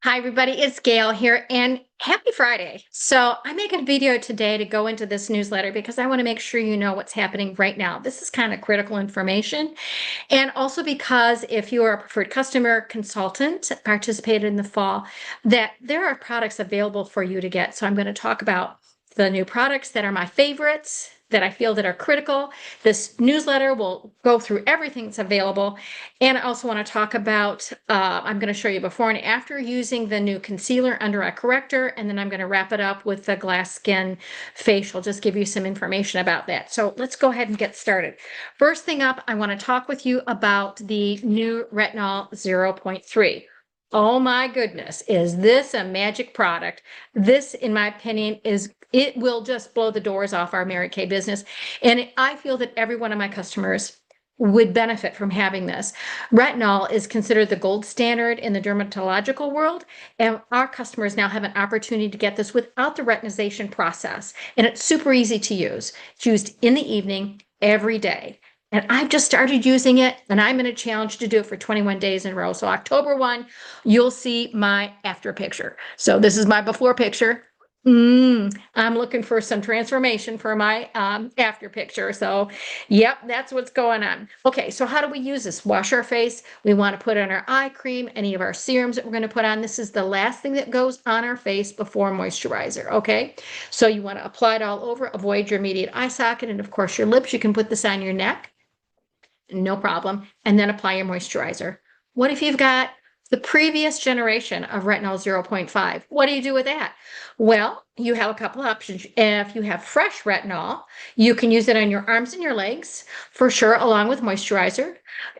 Hi, everybody. It's Gail here, and happy Friday. So, I'm making a video today to go into this newsletter because I want to make sure you know what's happening right now. This is kind of critical information. And also because if you are a preferred customer consultant, participated in the fall, that there are products available for you to get. So, I'm going to talk about the new products that are my favorites that I feel that are critical. This newsletter will go through everything that's available. And I also want to talk about, I'm going to show you before and after using the new concealer under eye corrector, and then I'm going to wrap it up with the glass skin facial, just give you some information about that. So let's go ahead and get started. First thing up, I want to talk with you about the new Retinol 0.3. Oh my goodness, is this a magic product? This, in my opinion, it will just blow the doors off our Mary Kay business. And I feel that every one of my customers would benefit from having this. Retinol is considered the gold standard in the dermatological world, and our customers now have an opportunity to get this without the retinization process. And it's super easy to use. It's used in the evening every day. And I've just started using it, and I'm in a challenge to do it for 21 days in a row. So October 1, you'll see my after picture. So this is my before picture. I'm looking for some transformation for my after picture. So, yep, that's what's going on. Okay, so how do we use this? Wash our face. We want to put on our eye cream, any of our serums that we're going to put on. This is the last thing that goes on our face before moisturizer, okay? So you want to apply it all over, avoid your immediate eye socket, and of course your lips. You can put this on your neck, no problem, and then apply your moisturizer. What if you've got the previous generation of retinol 0.5? What do you do with that? Well, you have a couple options. If you have fresh retinol, you can use it on your arms and your legs for sure, along with moisturizer.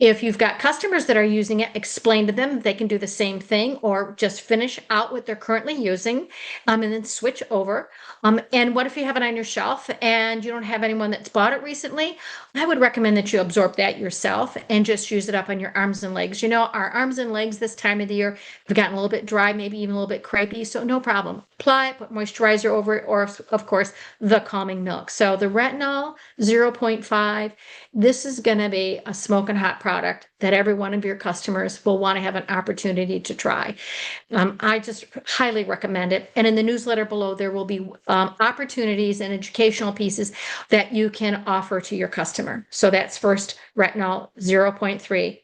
If you've got customers that are using it, explain to them they can do the same thing or just finish out what they're currently using and then switch over. And what if you have it on your shelf and you don't have anyone that's bought it recently? I would recommend that you absorb that yourself and just use it up on your arms and legs. You know, our arms and legs this time of the year have gotten a little bit dry, maybe even a little bit crepey, so no problem. Apply it, put moisturizer over it, or of course, the calming milk. So the retinol 0.5, this is going to be a smoking hot product that every one of your customers will want to have an opportunity to try. I just highly recommend it. And in the newsletter below, there will be opportunities and educational pieces that you can offer to your customer. So that's first retinol 0.3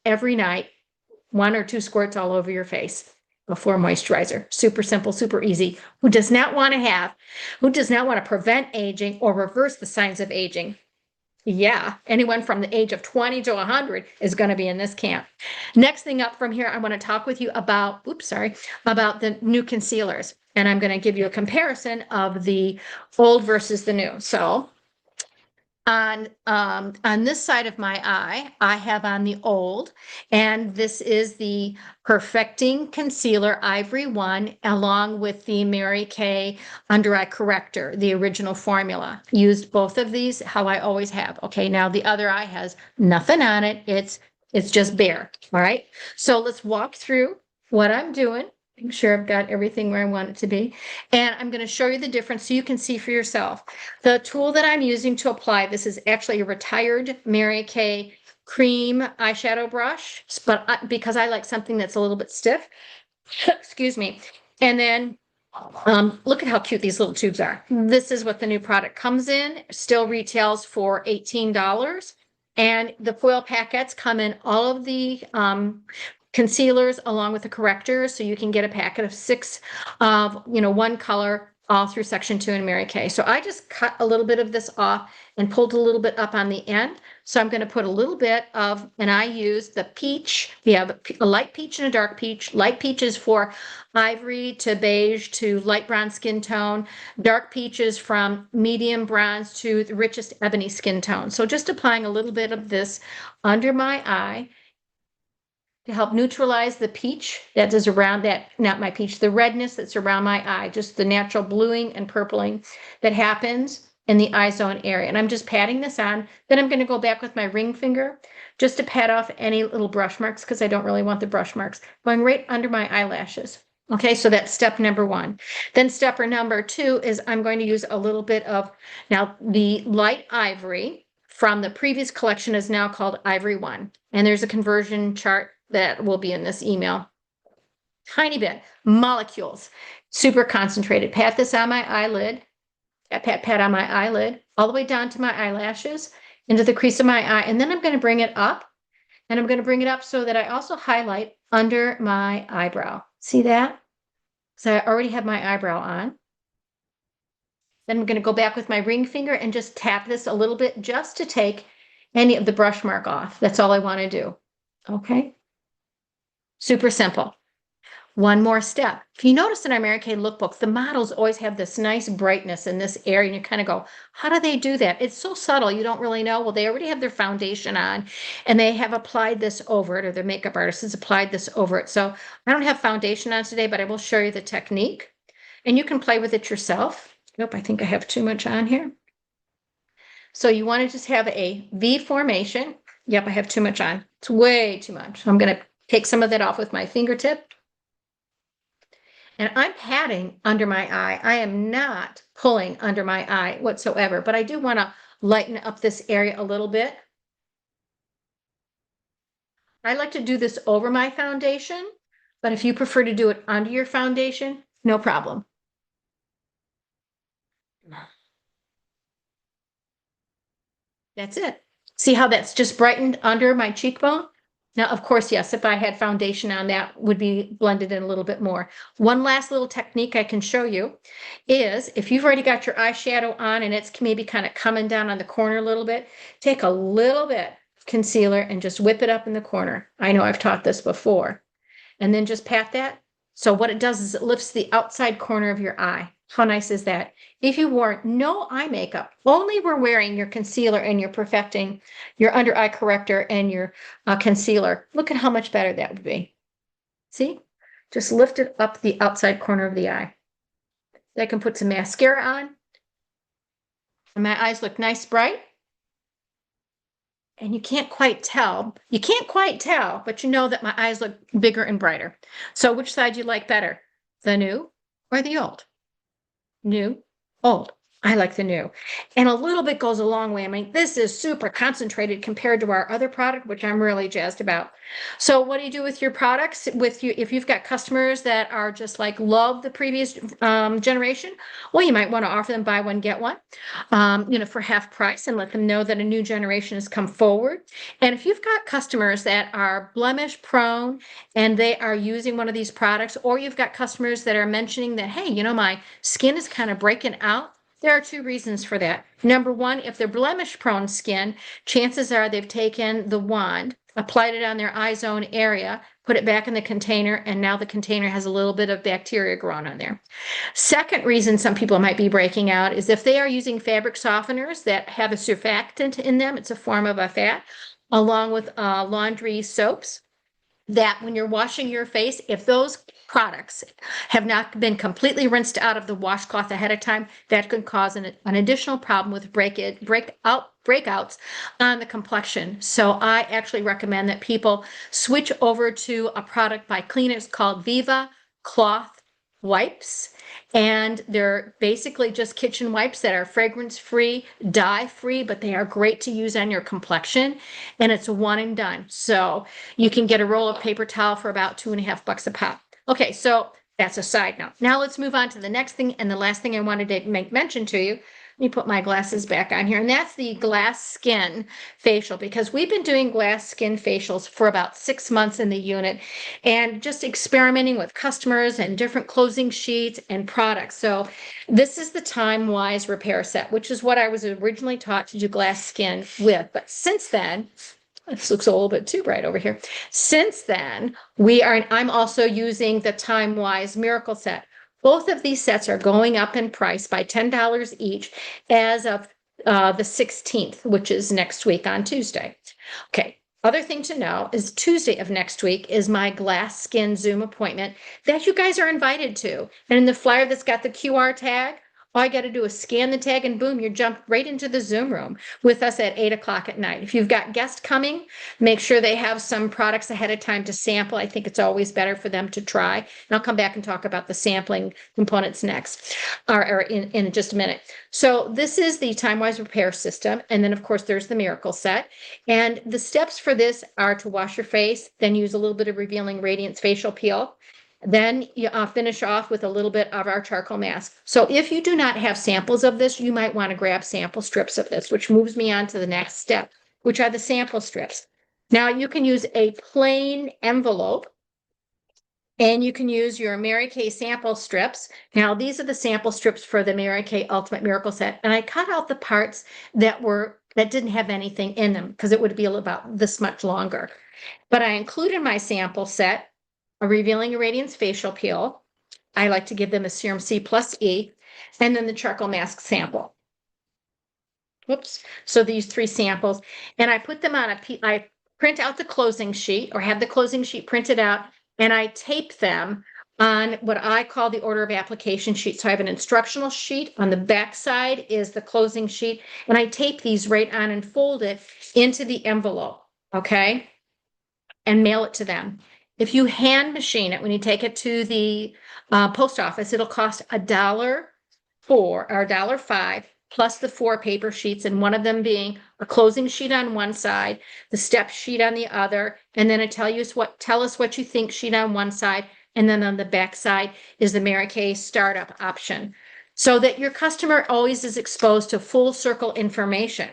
every night, 1 or 2 squirts all over your face before moisturizer. Super simple, super easy. Who does not want to prevent aging or reverse the signs of aging? Yeah, anyone from the age of 20 to 100 is going to be in this camp. Next thing up from here, I want to talk with you about, about the new concealers. And I'm going to give you a comparison of the old versus the new. So on this side of my eye, I have on the old, and this is the Perfecting Concealer Ivory 1, along with the Mary Kay Under Eye Corrector, the original formula. Used both of these, how I always have. Okay, now the other eye has nothing on it. It's just bare. All right. So let's walk through what I'm doing. Make sure I've got everything where I want it to be. And I'm going to show you the difference so you can see for yourself. The tool that I'm using to apply this is actually a retired Mary Kay cream eyeshadow brush, but because I like something that's a little bit stiff, excuse me. And then look at how cute these little tubes are. This is what the new product comes in. Still retails for $18. And the foil packets come in all of the concealers along with the correctors, so you can get a packet of 6 of one color all through section 2 in Mary Kay. So I just cut a little bit of this off and pulled a little bit up on the end. So I'm going to put a little bit of, and I use the peach. We have a light peach and a dark peach. Light peach is for ivory to beige to light brown skin tone. Dark peach is from medium bronze to the richest ebony skin tone. So just applying a little bit of this under my eye to help neutralize the peach that is around that, not my peach, the redness that's around my eye, just the natural bluing and purpling that happens in the eye zone area. And I'm just patting this on. Then I'm going to go back with my ring finger just to pat off any little brush marks because I don't really want the brush marks. Going right under my eyelashes. Okay, so that's step number 1. Then step number 2 is I'm going to use a little bit of, now the light ivory from the previous collection is now called Ivory 1. And there's a conversion chart that will be in this email. tiny bit, molecules, super concentrated. Pat this on my eyelid, pat on my eyelid, all the way down to my eyelashes, into the crease of my eye. And then I'm going to bring it up, and I'm going to bring it up so that I also highlight under my eyebrow. See that? So I already have my eyebrow on. Then I'm going to go back with my ring finger and just tap this a little bit just to take any of the brush mark off. That's all I want to do. Okay. Super simple. One more step. If you notice in our Mary Kay lookbook, the models always have this nice brightness in this area, and you kind of go, how do they do that? It's so subtle, you don't really know. Well, they already have their foundation on, and they have applied this over it, or their makeup artist has applied this over it. So I don't have foundation on today, but I will show you the technique, and you can play with it yourself. Nope, I think I have too much on here. So you want to just have a V formation. Yep, I have too much on. It's way too much. I'm going to take some of that off with my fingertip. And I'm patting under my eye. I am not pulling under my eye whatsoever, but I do want to lighten up this area a little bit. I like to do this over my foundation, but if you prefer to do it under your foundation, no problem. That's it. See how that's just brightened under my cheekbone? Now, of course, yes, if I had foundation on, that would be blended in a little bit more. One last little technique I can show you is if you've already got your eyeshadow on and it's maybe kind of coming down on the corner a little bit, take a little bit of concealer and just whip it up in the corner. I know I've taught this before. And then just pat that. So what it does is it lifts the outside corner of your eye. How nice is that? If you wore no eye makeup, only were wearing your concealer and you're perfecting your under eye corrector and your concealer, look at how much better that would be. See? Just lift it up the outside corner of the eye. I can put some mascara on. And my eyes look nice, bright. And you can't quite tell. You can't quite tell, but you know that my eyes look bigger and brighter. So which side do you like better? The new or the old? New, old. I like the new. And a little bit goes a long way. I mean, this is super concentrated compared to our other product, which I'm really jazzed about. So what do you do with your products? If you've got customers that are just like love the previous generation, well, you might want to offer them buy one, get one, for half price and let them know that a new generation has come forward. And if you've got customers that are blemish prone and they are using one of these products, or you've got customers that are mentioning that, hey, my skin is kind of breaking out. There are two reasons for that. Number one, if they're blemish prone skin, chances are they've taken the wand, applied it on their eye zone area, put it back in the container, and now the container has a little bit of bacteria growing on there. Second reason some people might be breaking out is if they are using fabric softeners that have a surfactant in them, it's a form of a fat, along with laundry soaps, that when you're washing your face, if those products have not been completely rinsed out of the washcloth ahead of time, that could cause an additional problem with breakouts on the complexion. So I actually recommend that people switch over to a product by Kleenex called Viva Cloth Wipes. And they're basically just kitchen wipes that are fragrance-free, dye-free, but they are great to use on your complexion. And it's one and done. So you can get a roll of paper towel for about $2.50 a pop. Okay, so that's a side note. Now let's move on to the next thing. And the last thing I wanted to make mention to you, let me put my glasses back on here, and that's the glass skin facial, because we've been doing glass skin facials for about 6 months in the unit and just experimenting with customers and different closing sheets and products. So this is the Time-Wise Repair Set, which is what I was originally taught to do glass skin with. But since then, this looks a little bit too bright over here. Since then, I'm also using the Time-Wise Miracle Set. Both of these sets are going up in price by $10 each as of the 16th, which is next week on Tuesday. Okay, other thing to know is Tuesday of next week is my glass skin Zoom appointment that you guys are invited to. And in the flyer that's got the QR tag, all I got to do is scan the tag and boom, you jump right into the Zoom room with us at 8 o'clock at night. If you've got guests coming, make sure they have some products ahead of time to sample. I think it's always better for them to try. And I'll come back and talk about the sampling components next, or in just a minute. So this is the Time-Wise Repair System. And then, of course, there's the Miracle Set. And the steps for this are to wash your face, then use a little bit of Revealing Radiance Facial Peel. Then you finish off with a little bit of our charcoal mask. So if you do not have samples of this, you might want to grab sample strips of this, which moves me on to the next step, which are the sample strips. Now you can use a plain envelope and you can use your Mary Kay sample strips. Now these are the sample strips for the Mary Kay Ultimate Miracle Set. And I cut out the parts that didn't have anything in them because it would be about this much longer. But I included my sample set a Revealing Radiance facial peel. I like to give them a Serum C plus E, and then the charcoal mask sample. Whoops. So these 3 samples, and I put them on I print out the closing sheet or have the closing sheet printed out, and I tape them on what I call the order of application sheet. So I have an instructional sheet. On the back side is the closing sheet, and I tape these right on and fold it into the envelope, okay? And mail it to them. If you hand machine it, when you take it to the post office, it'll cost $1.04 or $1.05 plus the 4 paper sheets, and one of them being a closing sheet on one side, the step sheet on the other, and then tell us what you think sheet on one side, and then on the back side is the Mary Kay startup option, so that your customer always is exposed to full circle information.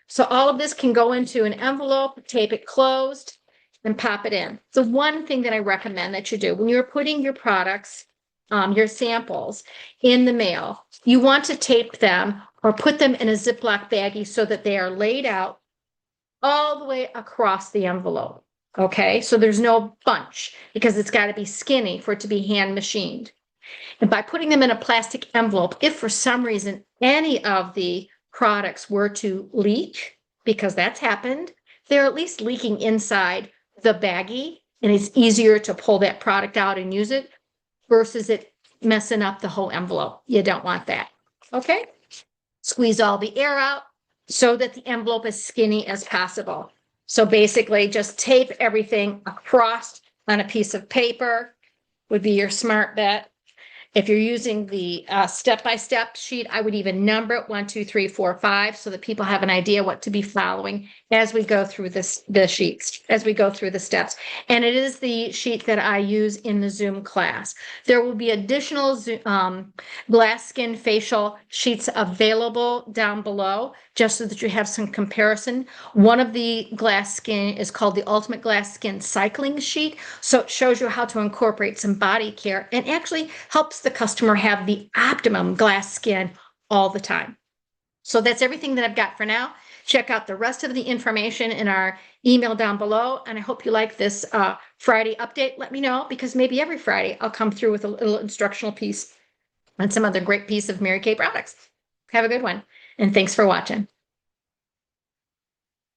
So all of this can go into an envelope, tape it closed, and pop it in. The one thing that I recommend that you do when you're putting your products, your samples in the mail, you want to tape them or put them in a Ziploc baggie so that they are laid out all the way across the envelope. Okay, so there's no bunch because it's got to be skinny for it to be hand machined. And by putting them in a plastic envelope, if for some reason any of the products were to leak, because that's happened, they're at least leaking inside the baggie, and it's easier to pull that product out and use it versus it messing up the whole envelope. You don't want that. Okay. Squeeze all the air out so that the envelope is skinny as possible. So basically just tape everything across on a piece of paper would be your smart bet. If you're using the step-by-step sheet, I would even number it 1, 2, 3, 4, 5, so that people have an idea what to be following as we go through the sheets, as we go through the steps. And it is the sheet that I use in the Zoom class. There will be additional glass skin facial sheets available down below, just so that you have some comparison. One of the glass skin is called the Ultimate Glass Skin Cycling Sheet. So it shows you how to incorporate some body care and actually helps the customer have the optimum glass skin all the time. So that's everything that I've got for now. Check out the rest of the information in our email down below. And I hope you like this Friday update. Let me know, because maybe every Friday I'll come through with a little instructional piece on some other great piece of Mary Kay products. Have a good one. And thanks for watching.